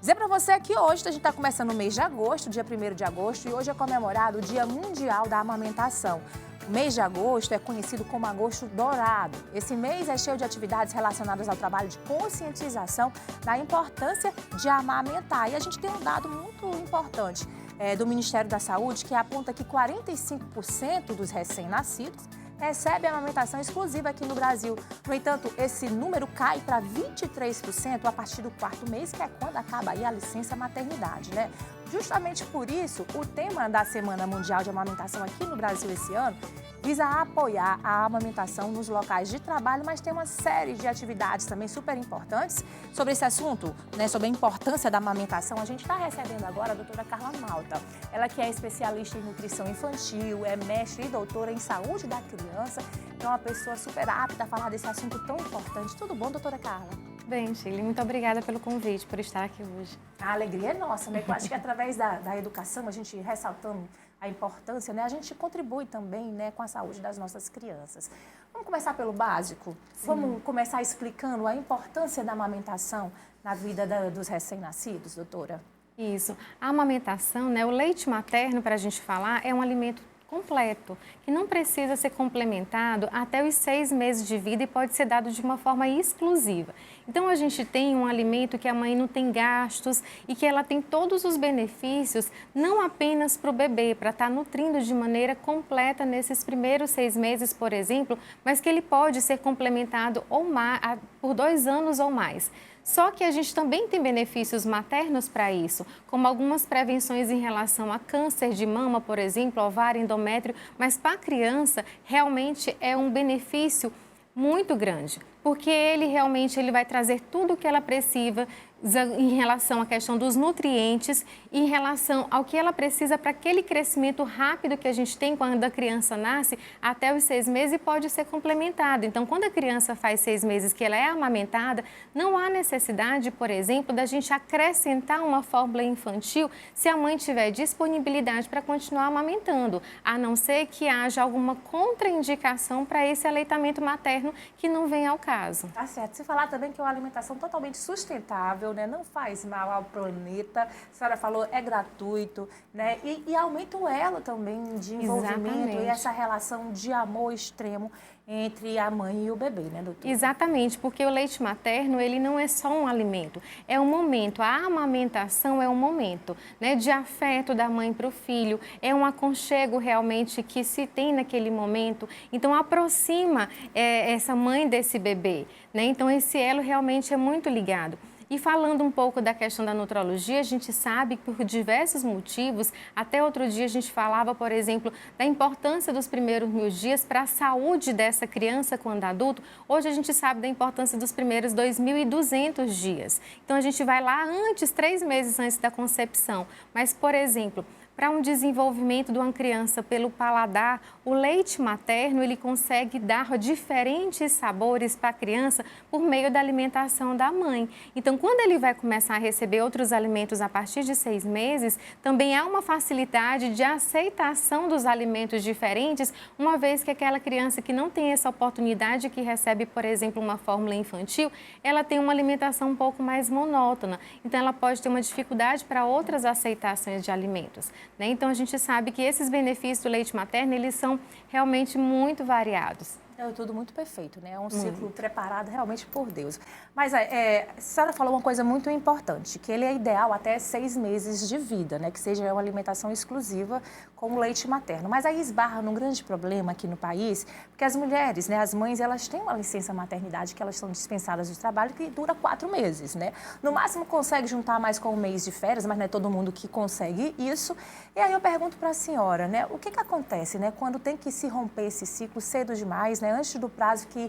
Dizer para você que hoje a gente está começando o mês de agosto, dia 1º de agosto, e hoje é comemorado o Dia Mundial da Amamentação. O mês de agosto é conhecido como Agosto Dourado. Esse mês é cheio de atividades relacionadas ao trabalho de conscientização da importância de amamentar. E a gente tem um dado muito importante do Ministério da Saúde que aponta que 45% dos recém-nascidos recebe a amamentação exclusiva aqui no Brasil. No entanto, esse número cai para 23% a partir do 4º mês, que é quando acaba aí a licença maternidade, né? Justamente por isso, o tema da Semana Mundial de Amamentação aqui no Brasil esse ano visa apoiar a amamentação nos locais de trabalho, mas tem uma série de atividades também super importantes. Sobre esse assunto, né, sobre a importância da amamentação, a gente está recebendo agora a doutora Carla Malta. Ela que é especialista em nutrição infantil, é mestre e doutora em saúde da criança, é uma pessoa super apta a falar desse assunto tão importante. Tudo bom, doutora Carla? Bem, Shirley, muito obrigada pelo convite, por estar aqui hoje. A alegria é nossa, né? Eu acho que através da educação, a gente ressaltando a importância, né? A gente contribui também, né, com a saúde das nossas crianças. Vamos começar pelo básico? Sim. Vamos começar explicando a importância da amamentação na vida dos recém-nascidos, doutora? Isso. A amamentação, né, o leite materno, para a gente falar, é um alimento completo, que não precisa ser complementado até os 6 meses de vida e pode ser dado de uma forma exclusiva. Então, a gente tem um alimento que a mãe não tem gastos e que ela tem todos os benefícios, não apenas para o bebê, para estar nutrindo de maneira completa nesses primeiros 6 meses, por exemplo, mas que ele pode ser complementado por 2 anos ou mais. Só que a gente também tem benefícios maternos para isso, como algumas prevenções em relação a câncer de mama, por exemplo, ovário, endométrio, mas para a criança realmente é um benefício muito grande, porque ele vai trazer tudo o que ela precisa em relação à questão dos nutrientes, em relação ao que ela precisa para aquele crescimento rápido que a gente tem quando a criança nasce até os 6 meses e pode ser complementado. Então, quando a criança faz 6 meses que ela é amamentada, não há necessidade, por exemplo, da gente acrescentar uma fórmula infantil se a mãe tiver disponibilidade para continuar amamentando, a não ser que haja alguma contraindicação para esse aleitamento materno que não vem ao caso. Tá certo. Se falar também que é uma alimentação totalmente sustentável, né? Não faz mal ao planeta, a senhora falou, é gratuito, né? E aumenta o elo também de envolvimento. Exatamente. E essa relação de amor extremo entre a mãe e o bebê, né, doutora? Exatamente, porque o leite materno, ele não é só um alimento, é um momento. A amamentação é um momento, né, de afeto da mãe para o filho, é um aconchego realmente que se tem naquele momento. Então, aproxima essa mãe desse bebê, né? Então, esse elo realmente é muito ligado. E falando um pouco da questão da nutrologia, a gente sabe que por diversos motivos, até outro dia a gente falava, por exemplo, da importância dos primeiros 1000 dias para a saúde dessa criança quando adulto. Hoje a gente sabe da importância dos primeiros 2200 dias. Então a gente vai lá 3 meses antes da concepção. Mas, por exemplo, para um desenvolvimento de uma criança pelo paladar, o leite materno ele consegue dar diferentes sabores para a criança por meio da alimentação da mãe. Então, quando ele vai começar a receber outros alimentos a partir de 6 meses, também há uma facilidade de aceitação dos alimentos diferentes, uma vez que aquela criança que não tem essa oportunidade, que recebe, por exemplo, uma fórmula infantil, ela tem uma alimentação um pouco mais monótona. Então, ela pode ter uma dificuldade para outras aceitações de alimentos. Então, a gente sabe que esses benefícios do leite materno, eles são realmente muito variados. É tudo muito perfeito, né? É um ciclo preparado realmente por Deus. Mas a senhora falou uma coisa muito importante, que ele é ideal até 6 meses de vida, né? Que seja uma alimentação exclusiva com o leite materno. Mas aí esbarra num grande problema aqui no país, porque as mulheres, né? As mães, elas têm uma licença maternidade que elas são dispensadas do trabalho que dura 4 meses, né? No máximo consegue juntar mais com um mês de férias, mas não é todo mundo que consegue isso. E aí eu pergunto para a senhora, né? O que acontece, né? Quando tem que se romper esse ciclo cedo demais, né? Antes do prazo que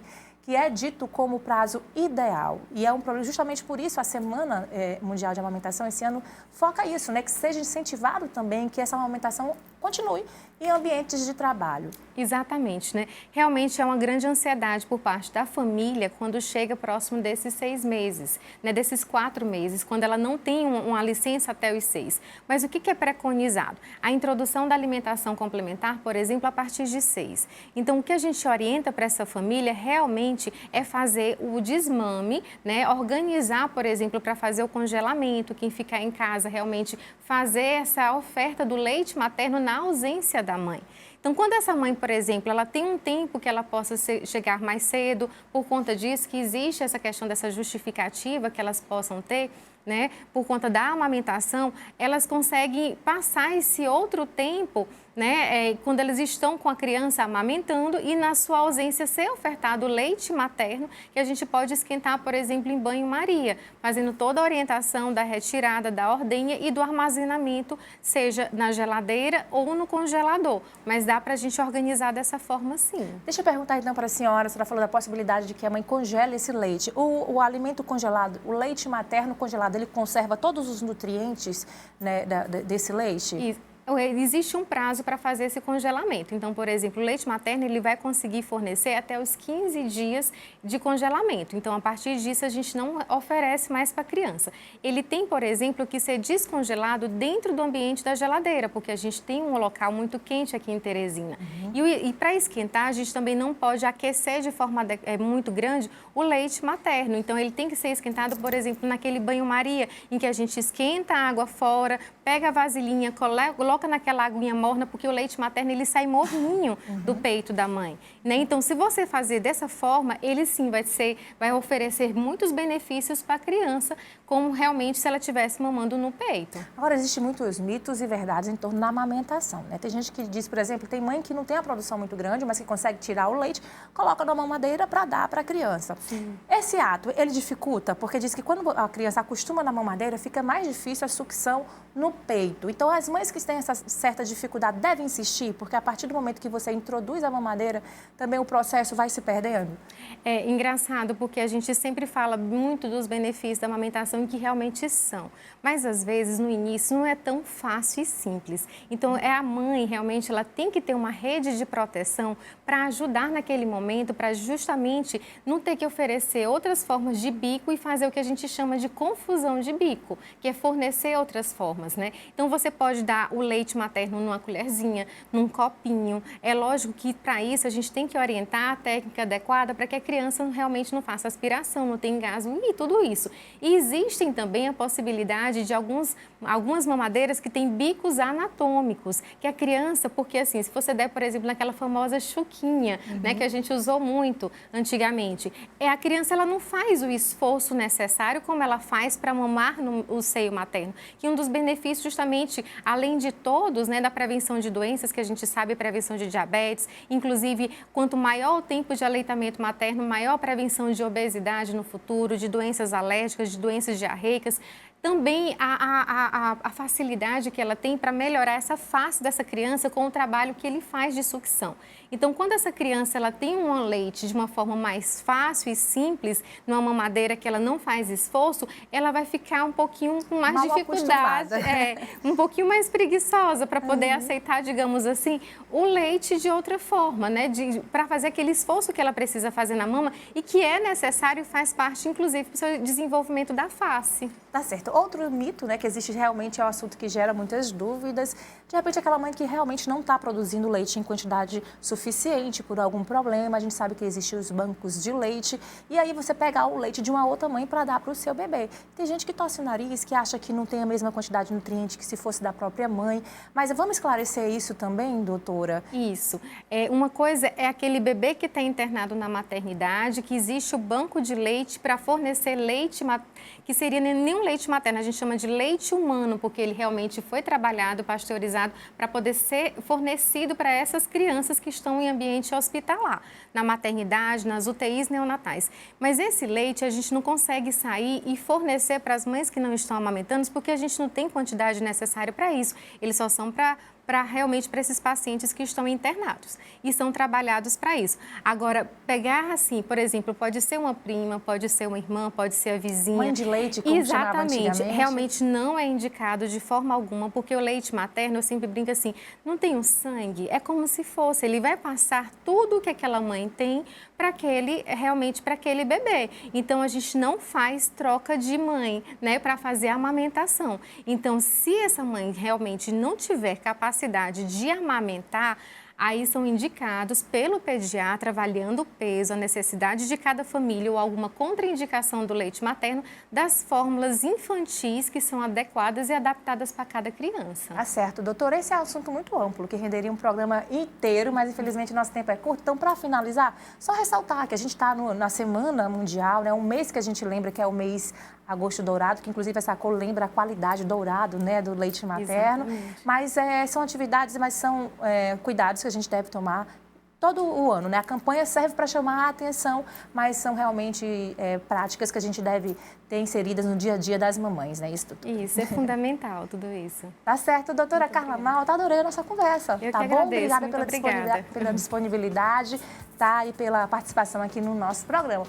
é dito como o prazo ideal. E é um problema, justamente por isso a Semana Mundial de Amamentação esse ano foca isso, né? Que seja incentivado também que essa amamentação continue em ambientes de trabalho. Exatamente, né? Realmente é uma grande ansiedade por parte da família quando chega próximo desses 6 meses, né? Desses 4 meses, quando ela não tem uma licença até os 6. Mas o que é preconizado? A introdução da alimentação complementar, por exemplo, a partir de 6. Então, o que a gente orienta para essa família realmente é fazer o desmame, né? Organizar, por exemplo, para fazer o congelamento, quem ficar em casa realmente fazer essa oferta do leite materno na ausência da mãe. Então, quando essa mãe, por exemplo, ela tem um tempo que ela possa chegar mais cedo, por conta disso, que existe essa questão dessa justificativa que elas possam ter, né, por conta da amamentação, elas conseguem passar esse outro tempo, né, quando eles estão com a criança amamentando e na sua ausência ser ofertado leite materno, que a gente pode esquentar, por exemplo, em banho-maria, fazendo toda a orientação da retirada da ordenha e do armazenamento, seja na geladeira ou no congelador. Mas dá para a gente organizar dessa forma, sim. Deixa eu perguntar então para a senhora falou da possibilidade de que a mãe congele esse leite. O alimento congelado, o leite materno congelado, ele conserva todos os nutrientes, né, desse leite? Isso. Existe um prazo para fazer esse congelamento. Então, por exemplo, o leite materno ele vai conseguir fornecer até os 15 dias de congelamento. Então, a partir disso, a gente não oferece mais para a criança. Ele tem, por exemplo, que ser descongelado dentro do ambiente da geladeira, porque a gente tem um local muito quente aqui em Teresina. E para esquentar, a gente também não pode aquecer de forma muito grande o leite materno. Então, ele tem que ser esquentado, por exemplo, naquele banho-maria, em que a gente esquenta a água fora, pega a vasilhinha, coloca naquela aguinha morna, porque o leite materno ele sai morninho do peito da mãe, né? Então, se você fazer dessa forma, ele sim vai oferecer muitos benefícios para a criança, como realmente se ela estivesse mamando no peito. Agora, existem muitos mitos e verdades em torno da amamentação, né? Tem gente que diz, por exemplo, tem mãe que não tem a produção muito grande, mas que consegue tirar o leite, coloca na mamadeira para dar para a criança. Sim. Esse ato, ele dificulta, porque diz que quando a criança acostuma na mamadeira, fica mais difícil a sucção no peito. Então, as mães que têm essa certa dificuldade devem insistir, porque a partir do momento que você introduz a mamadeira, também o processo vai se perdendo? É engraçado, porque a gente sempre fala muito dos benefícios da amamentação e que realmente são. Mas, às vezes, no início, não é tão fácil e simples. Então, a mãe, realmente, ela tem que ter uma rede de proteção para ajudar naquele momento, para justamente não ter que oferecer outras formas de bico e fazer o que a gente chama de confusão de bico, que é fornecer outras formas, né? Então, você pode dar o leite materno numa colherzinha, num copinho. É lógico que, para isso, a gente tem que orientar a técnica adequada para que a criança realmente não faça aspiração, não tenha engasgo e tudo isso. E existem também a possibilidade de algumas mamadeiras que têm bicos anatômicos, que a criança, porque assim, se você der, por exemplo, naquela famosa chuquinha, né, que a gente usou muito antigamente, a criança ela não faz o esforço necessário como ela faz para mamar no seio materno, que um dos benefícios justamente, além de todos, né, da prevenção de doenças, que a gente sabe, prevenção de diabetes, inclusive, quanto maior o tempo de aleitamento materno, maior a prevenção de obesidade no futuro, de doenças alérgicas, de doenças diarreicas, também a facilidade que ela tem para melhorar essa face dessa criança com o trabalho que ele faz de sucção. Então, quando essa criança ela tem um leite de uma forma mais fácil e simples, numa mamadeira que ela não faz esforço, ela vai ficar um pouquinho com mais mal dificuldade, um pouquinho mais preguiçosa para poder aceitar, digamos assim, o leite de outra forma, né? Para fazer aquele esforço que ela precisa fazer na mama e que é necessário e faz parte, inclusive, do seu desenvolvimento da face. Tá certo. Outro mito, né, que existe realmente é um assunto que gera muitas dúvidas. De repente, aquela mãe que realmente não está produzindo leite em quantidade suficiente por algum problema. A gente sabe que existem os bancos de leite. E aí você pega o leite de uma outra mãe para dar para o seu bebê. Tem gente que torce o nariz, que acha que não tem a mesma quantidade de nutriente que se fosse da própria mãe. Mas vamos esclarecer isso também, doutora? Isso. Uma coisa é aquele bebê que está internado na maternidade, que existe o banco de leite para fornecer leite, que seria nenhum leite materno, a gente chama de leite humano, porque ele realmente foi trabalhado, pasteurizado, para poder ser fornecido para essas crianças que estão em ambiente hospitalar, na maternidade, nas UTIs neonatais. Mas esse leite a gente não consegue sair e fornecer para as mães que não estão amamentando, porque a gente não tem quantidade necessária para isso. Eles só são para realmente para esses pacientes que estão internados e são trabalhados para isso. Agora, pegar assim, por exemplo, pode ser uma prima, pode ser uma irmã, pode ser a vizinha. Mãe de leite, como chamava antigamente. Exatamente, realmente não é indicado de forma alguma, porque o leite materno, eu sempre brinco assim, não tem o sangue, é como se fosse, ele vai passar tudo o que aquela mãe tem para aquele bebê. Então, a gente não faz troca de mãe, né, para fazer a amamentação. Então, se essa mãe realmente não tiver capacidade de amamentar, aí são indicados pelo pediatra, avaliando o peso, a necessidade de cada família ou alguma contraindicação do leite materno, das fórmulas infantis que são adequadas e adaptadas para cada criança. Tá certo, doutora. Esse é um assunto muito amplo, que renderia um programa inteiro, mas infelizmente nosso tempo é curto. Então, para finalizar, só ressaltar que a gente está na Semana Mundial, né? Um mês que a gente lembra que é o mês Agosto Dourado, que inclusive essa cor lembra a qualidade dourado, né, do leite materno. Exatamente. Mas são atividades, mas são cuidados que a gente deve tomar todo o ano, né? A campanha serve para chamar a atenção, mas são realmente práticas que a gente deve ter inseridas no dia a dia das mamães, né? Isso, é fundamental, tudo isso. Tá certo, doutora Carla Malta, adorei a nossa conversa. Eu tá que bom? agradeço, Obrigada pela disponibilidade, tá? E pela participação aqui no nosso programa.